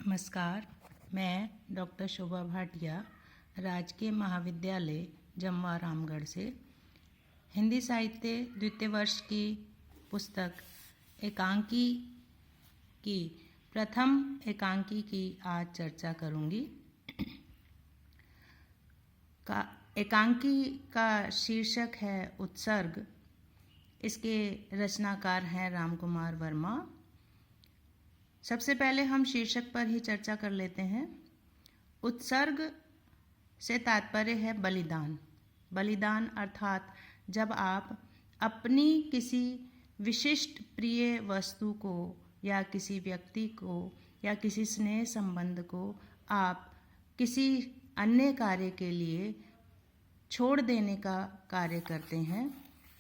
नमस्कार। मैं डॉक्टर शोभा भाटिया राजकीय महाविद्यालय जमवा रामगढ़ से हिंदी साहित्य द्वितीय वर्ष की पुस्तक एकांकी की प्रथम एकांकी की आज चर्चा करूंगी। एकांकी का शीर्षक है उत्सर्ग। इसके रचनाकार हैं रामकुमार वर्मा। सबसे पहले हम शीर्षक पर ही चर्चा कर लेते हैं। उत्सर्ग से तात्पर्य है बलिदान। बलिदान अर्थात जब आप अपनी किसी विशिष्ट प्रिय वस्तु को या किसी व्यक्ति को या किसी स्नेह संबंध को आप किसी अन्य कार्य के लिए छोड़ देने का कार्य करते हैं,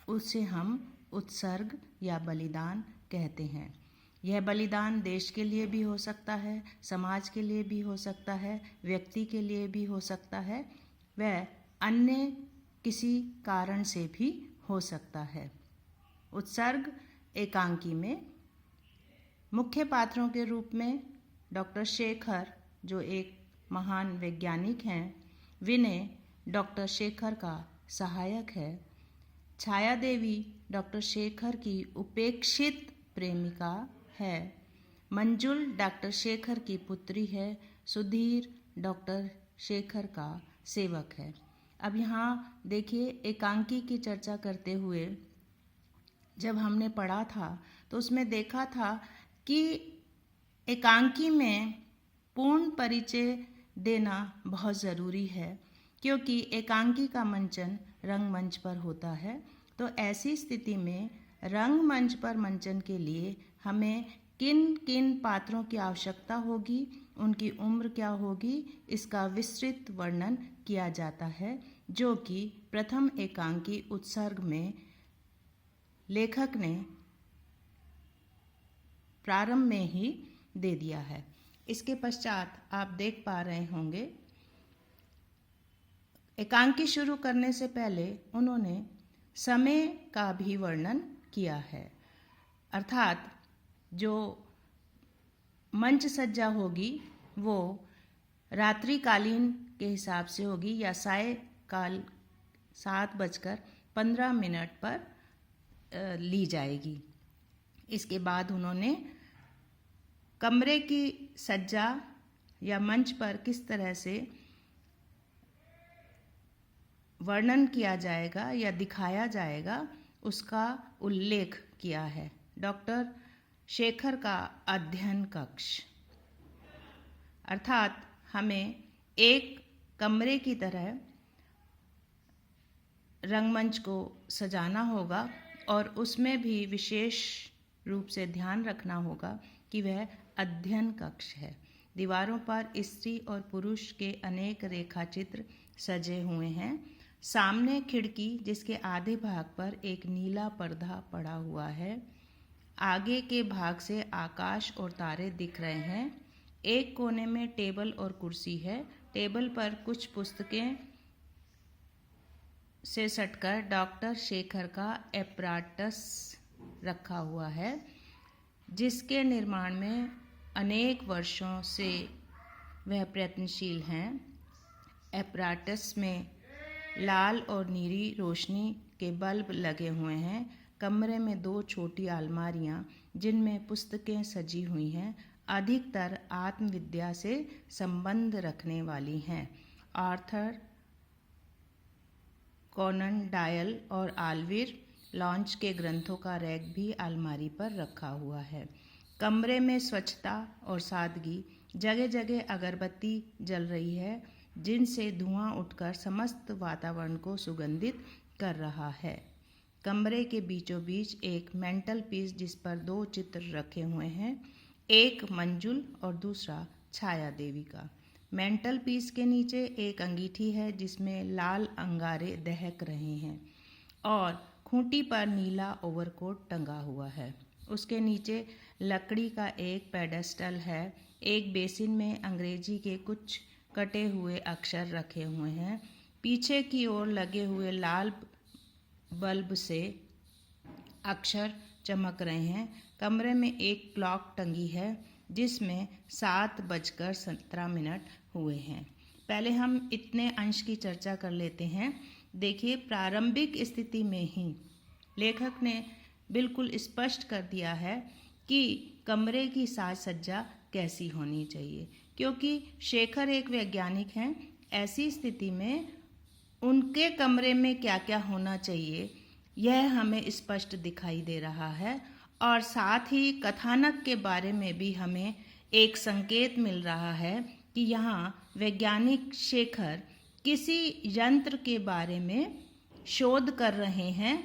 उसे हम उत्सर्ग या बलिदान कहते हैं। यह बलिदान देश के लिए भी हो सकता है, समाज के लिए भी हो सकता है, व्यक्ति के लिए भी हो सकता है, वह अन्य किसी कारण से भी हो सकता है। उत्सर्ग एकांकी में मुख्य पात्रों के रूप में डॉक्टर शेखर, जो एक महान वैज्ञानिक हैं, विनय डॉक्टर शेखर का सहायक है, छाया देवी डॉक्टर शेखर की उपेक्षित प्रेमिका है, मंजुल डॉक्टर शेखर की पुत्री है, सुधीर डॉक्टर शेखर का सेवक है। अब यहाँ देखिए, एकांकी की चर्चा करते हुए जब हमने पढ़ा था तो उसमें देखा था कि एकांकी में पूर्ण परिचय देना बहुत ज़रूरी है, क्योंकि एकांकी का मंचन रंगमंच पर होता है। तो ऐसी स्थिति में रंगमंच पर मंचन के लिए हमें किन किन पात्रों की आवश्यकता होगी, उनकी उम्र क्या होगी, इसका विस्तृत वर्णन किया जाता है, जो कि प्रथम एकांकी उत्सर्ग में लेखक ने प्रारंभ में ही दे दिया है। इसके पश्चात आप देख पा रहे होंगे, एकांकी शुरू करने से पहले उन्होंने समय का भी वर्णन किया है। अर्थात जो मंच सज्जा होगी वो रात्रिकालीन के हिसाब से होगी या सायकाल 7:15 पर ली जाएगी। इसके बाद उन्होंने कमरे की सज्जा या मंच पर किस तरह से वर्णन किया जाएगा या दिखाया जाएगा, उसका उल्लेख किया है। डॉक्टर शेखर का अध्ययन कक्ष, अर्थात हमें एक कमरे की तरह रंगमंच को सजाना होगा और उसमें भी विशेष रूप से ध्यान रखना होगा कि वह अध्ययन कक्ष है। दीवारों पर स्त्री और पुरुष के अनेक रेखाचित्र सजे हुए हैं। सामने खिड़की, जिसके आधे भाग पर एक नीला पर्दा पड़ा हुआ है। आगे के भाग से आकाश और तारे दिख रहे हैं। एक कोने में टेबल और कुर्सी है। टेबल पर कुछ पुस्तकें से सटकर डॉक्टर शेखर का एपराटस रखा हुआ है, जिसके निर्माण में अनेक वर्षों से वह प्रयत्नशील हैं। एपराटस में लाल और नीली रोशनी के बल्ब लगे हुए हैं। कमरे में 2 छोटी अलमारियां, जिनमें पुस्तकें सजी हुई हैं, अधिकतर आत्मविद्या से संबंध रखने वाली हैं। आर्थर कॉनन डॉयल और ऑलिवर लॉन्च के ग्रंथों का रैक भी अलमारी पर रखा हुआ है। कमरे में स्वच्छता और सादगी, जगह जगह अगरबत्ती जल रही है, जिनसे धुआं उठकर समस्त वातावरण को सुगंधित कर रहा है। कमरे के बीचों बीच एक मेंटल पीस, जिस पर 2 चित्र रखे हुए हैं, एक मंजुल और दूसरा छाया देवी का। मेंटल पीस के नीचे एक अंगीठी है, जिसमें लाल अंगारे दहक रहे हैं और खूंटी पर नीला ओवरकोट टंगा हुआ है। उसके नीचे लकड़ी का एक पेडेस्टल है। एक बेसिन में अंग्रेजी के कुछ कटे हुए अक्षर रखे हुए हैं। पीछे की ओर लगे हुए लाल बल्ब से अक्षर चमक रहे हैं। कमरे में एक क्लॉक टंगी है, जिसमें 7:17 हुए हैं। पहले हम इतने अंश की चर्चा कर लेते हैं। देखिए, प्रारंभिक स्थिति में ही लेखक ने बिल्कुल स्पष्ट कर दिया है कि कमरे की साज सज्जा कैसी होनी चाहिए, क्योंकि शेखर एक वैज्ञानिक हैं। ऐसी स्थिति में उनके कमरे में क्या क्या होना चाहिए यह हमें स्पष्ट दिखाई दे रहा है, और साथ ही कथानक के बारे में भी हमें एक संकेत मिल रहा है कि यहाँ वैज्ञानिक शेखर किसी यंत्र के बारे में शोध कर रहे हैं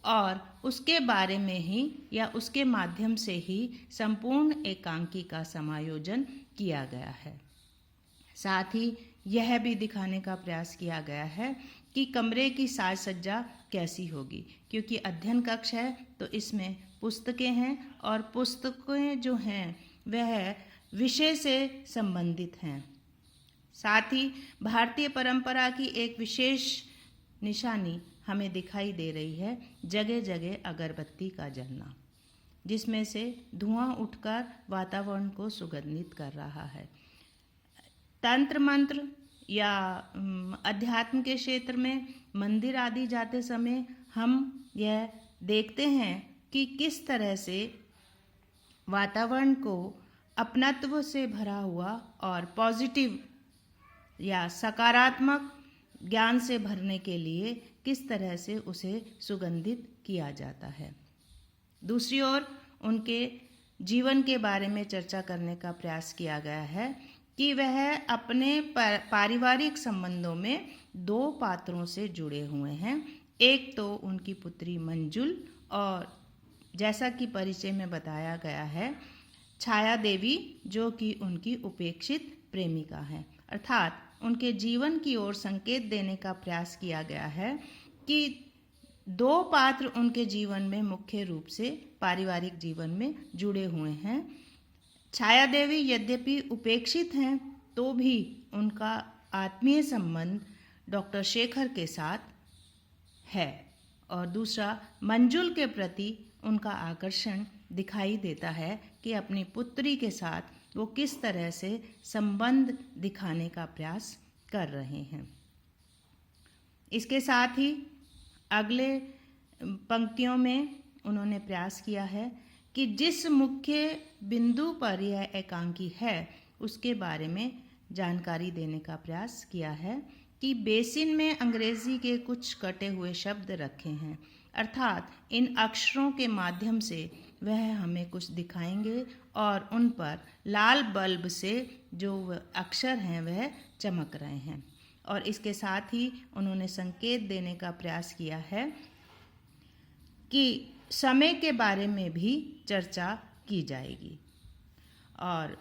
और उसके बारे में ही या उसके माध्यम से ही संपूर्ण एकांकी का समायोजन किया गया है। साथ ही यह भी दिखाने का प्रयास किया गया है कि कमरे की साज सज्जा कैसी होगी, क्योंकि अध्ययन कक्ष है तो इसमें पुस्तकें हैं और पुस्तकें जो हैं वह विषय से संबंधित हैं। साथ ही भारतीय परंपरा की एक विशेष निशानी हमें दिखाई दे रही है, जगह जगह अगरबत्ती का जलना, जिसमें से धुआं उठकर वातावरण को सुगंधित कर रहा है। तंत्र मंत्र या अध्यात्म के क्षेत्र में मंदिर आदि जाते समय हम यह देखते हैं कि किस तरह से वातावरण को अपनत्व से भरा हुआ और पॉजिटिव या सकारात्मक ज्ञान से भरने के लिए किस तरह से उसे सुगंधित किया जाता है। दूसरी ओर उनके जीवन के बारे में चर्चा करने का प्रयास किया गया है कि वह अपने पारिवारिक संबंधों में 2 पात्रों से जुड़े हुए हैं। एक तो उनकी पुत्री मंजुल, और जैसा कि परिचय में बताया गया है, छाया देवी, जो कि उनकी उपेक्षित प्रेमिका है। अर्थात उनके जीवन की ओर संकेत देने का प्रयास किया गया है कि 2 पात्र उनके जीवन में मुख्य रूप से पारिवारिक जीवन में जुड़े हुए हैं। छाया देवी यद्यपि उपेक्षित हैं तो भी उनका आत्मीय संबंध डॉक्टर शेखर के साथ है, और दूसरा मंजुल के प्रति उनका आकर्षण दिखाई देता है कि अपनी पुत्री के साथ वो किस तरह से संबंध दिखाने का प्रयास कर रहे हैं। इसके साथ ही अगले पंक्तियों में उन्होंने प्रयास किया है कि जिस मुख्य बिंदु पर यह एकांकी है उसके बारे में जानकारी देने का प्रयास किया है कि बेसिन में अंग्रेजी के कुछ कटे हुए शब्द रखे हैं, अर्थात इन अक्षरों के माध्यम से वह हमें कुछ दिखाएंगे और उन पर लाल बल्ब से जो अक्षर हैं वह चमक रहे हैं। और इसके साथ ही उन्होंने संकेत देने का प्रयास किया है कि समय के बारे में भी चर्चा की जाएगी, और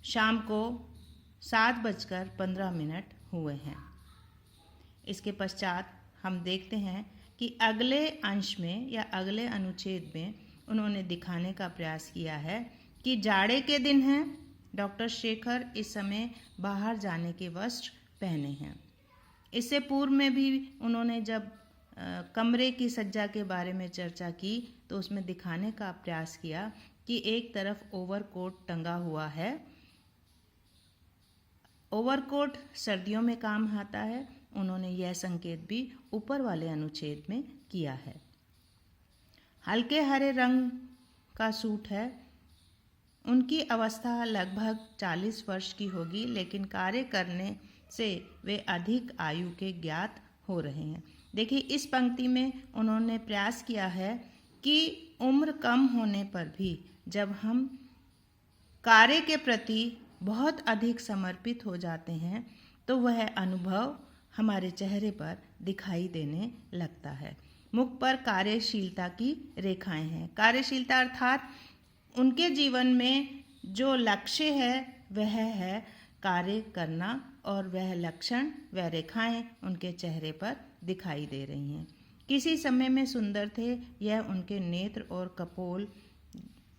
शाम को 7:15 हुए हैं। इसके पश्चात हम देखते हैं कि अगले अंश में या अगले अनुच्छेद में उन्होंने दिखाने का प्रयास किया है कि जाड़े के दिन हैं, डॉक्टर शेखर इस समय बाहर जाने के वस्त्र पहने हैं। इससे पूर्व में भी उन्होंने जब कमरे की सज्जा के बारे में चर्चा की तो उसमें दिखाने का प्रयास किया कि एक तरफ ओवरकोट टंगा हुआ है। ओवरकोट सर्दियों में काम आता है, उन्होंने यह संकेत भी ऊपर वाले अनुच्छेद में किया है। हल्के हरे रंग का सूट है। उनकी अवस्था लगभग 40 वर्ष की होगी, लेकिन कार्य करने से वे अधिक आयु के ज्ञात हो रहे हैं। देखिए, इस पंक्ति में उन्होंने प्रयास किया है कि उम्र कम होने पर भी जब हम कार्य के प्रति बहुत अधिक समर्पित हो जाते हैं तो वह अनुभव हमारे चेहरे पर दिखाई देने लगता है। मुख पर कार्यशीलता की रेखाएं हैं। कार्यशीलता अर्थात उनके जीवन में जो लक्ष्य है वह है कार्य करना, और वह लक्षण व रेखाएं उनके चेहरे पर दिखाई दे रही हैं। किसी समय में सुंदर थे, यह उनके नेत्र और कपोल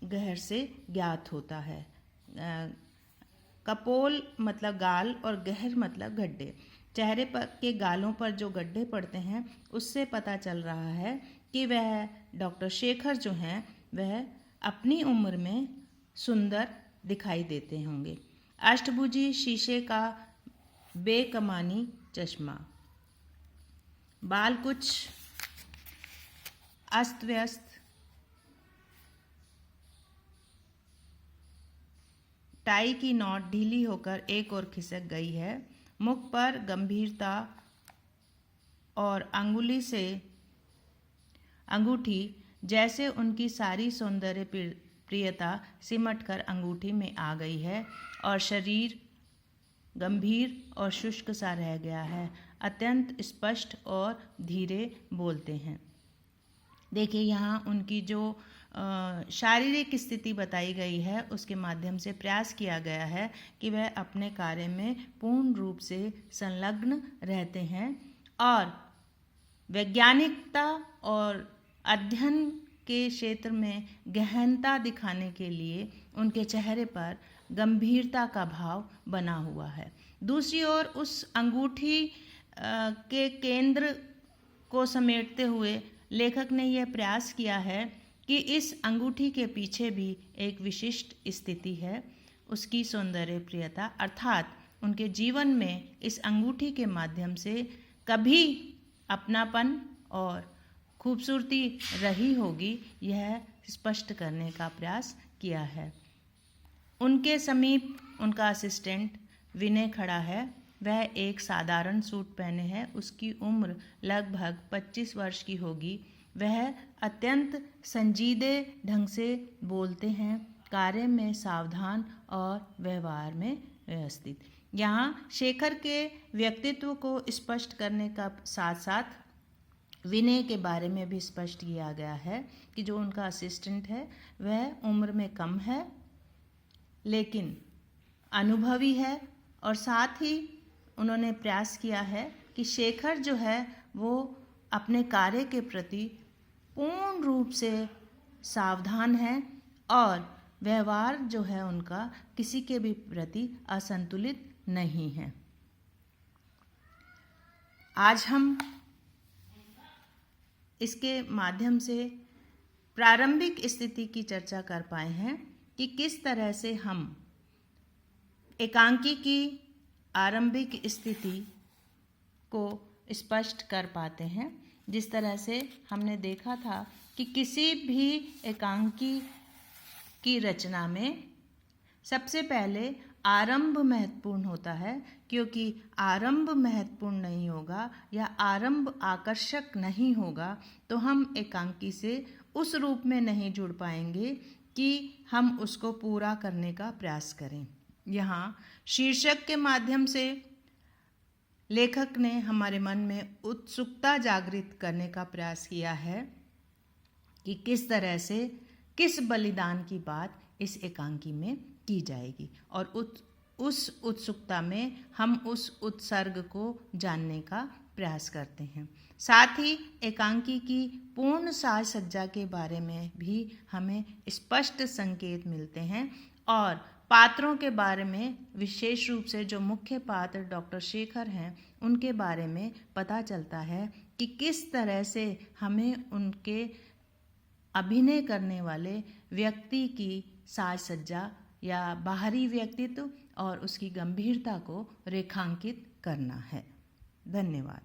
गहर से ज्ञात होता है। कपोल मतलब गाल और गहर मतलब गड्ढे। चेहरे पर के गालों पर जो गड्ढे पड़ते हैं उससे पता चल रहा है कि वह डॉक्टर शेखर जो हैं वह अपनी उम्र में सुंदर दिखाई देते होंगे। अष्टभुजी शीशे का बेकमानी चश्मा, बाल कुछ अस्त व्यस्त, टाई की नॉट ढीली होकर एक ओर खिसक गई है, मुख पर गंभीरता और अंगुली से अंगूठी जैसे उनकी सारी सौंदर्य प्रियता सिमटकर अंगूठी में आ गई है, और शरीर गंभीर और शुष्क सा रह गया है। अत्यंत स्पष्ट और धीरे बोलते हैं। देखिए, यहाँ उनकी जो शारीरिक स्थिति बताई गई है उसके माध्यम से प्रयास किया गया है कि वह अपने कार्य में पूर्ण रूप से संलग्न रहते हैं, और वैज्ञानिकता और अध्ययन के क्षेत्र में गहनता दिखाने के लिए उनके चेहरे पर गंभीरता का भाव बना हुआ है। दूसरी ओर उस अंगूठी के केंद्र को समेटते हुए लेखक ने यह प्रयास किया है कि इस अंगूठी के पीछे भी एक विशिष्ट स्थिति है, उसकी सौंदर्य प्रियता, अर्थात उनके जीवन में इस अंगूठी के माध्यम से कभी अपनापन और खूबसूरती रही होगी, यह स्पष्ट करने का प्रयास किया है। उनके समीप उनका असिस्टेंट विनय खड़ा है। वह एक साधारण सूट पहने है। उसकी उम्र लगभग 25 वर्ष की होगी। वह अत्यंत संजीदे ढंग से बोलते हैं, कार्य में सावधान और व्यवहार में व्यवस्थित। यहाँ शेखर के व्यक्तित्व को स्पष्ट करने का साथ साथ विनय के बारे में भी स्पष्ट किया गया है कि जो उनका असिस्टेंट है वह उम्र में कम है लेकिन अनुभवी है, और साथ ही उन्होंने प्रयास किया है कि शेखर जो है वो अपने कार्य के प्रति पूर्ण रूप से सावधान है और व्यवहार जो है उनका किसी के भी प्रति असंतुलित नहीं है। आज हम इसके माध्यम से प्रारंभिक स्थिति की चर्चा कर पाए हैं कि किस तरह से हम एकांकी की आरंभिक स्थिति को स्पष्ट कर पाते हैं। जिस तरह से हमने देखा था कि किसी भी एकांकी की रचना में सबसे पहले आरंभ महत्वपूर्ण होता है, क्योंकि आरंभ महत्वपूर्ण नहीं होगा या आरंभ आकर्षक नहीं होगा तो हम एकांकी से उस रूप में नहीं जुड़ पाएंगे कि हम उसको पूरा करने का प्रयास करें। यहाँ शीर्षक के माध्यम से लेखक ने हमारे मन में उत्सुकता जागृत करने का प्रयास किया है कि किस तरह से किस बलिदान की बात इस एकांकी में की जाएगी, और उस उत्सुकता में हम उस उत्सर्ग को जानने का प्रयास करते हैं। साथ ही एकांकी की पूर्ण साज सज्जा के बारे में भी हमें स्पष्ट संकेत मिलते हैं, और पात्रों के बारे में विशेष रूप से जो मुख्य पात्र डॉक्टर शेखर हैं उनके बारे में पता चलता है कि किस तरह से हमें उनके अभिनय करने वाले व्यक्ति की साज सज्जा या बाहरी व्यक्तित्व और उसकी गंभीरता को रेखांकित करना है। धन्यवाद।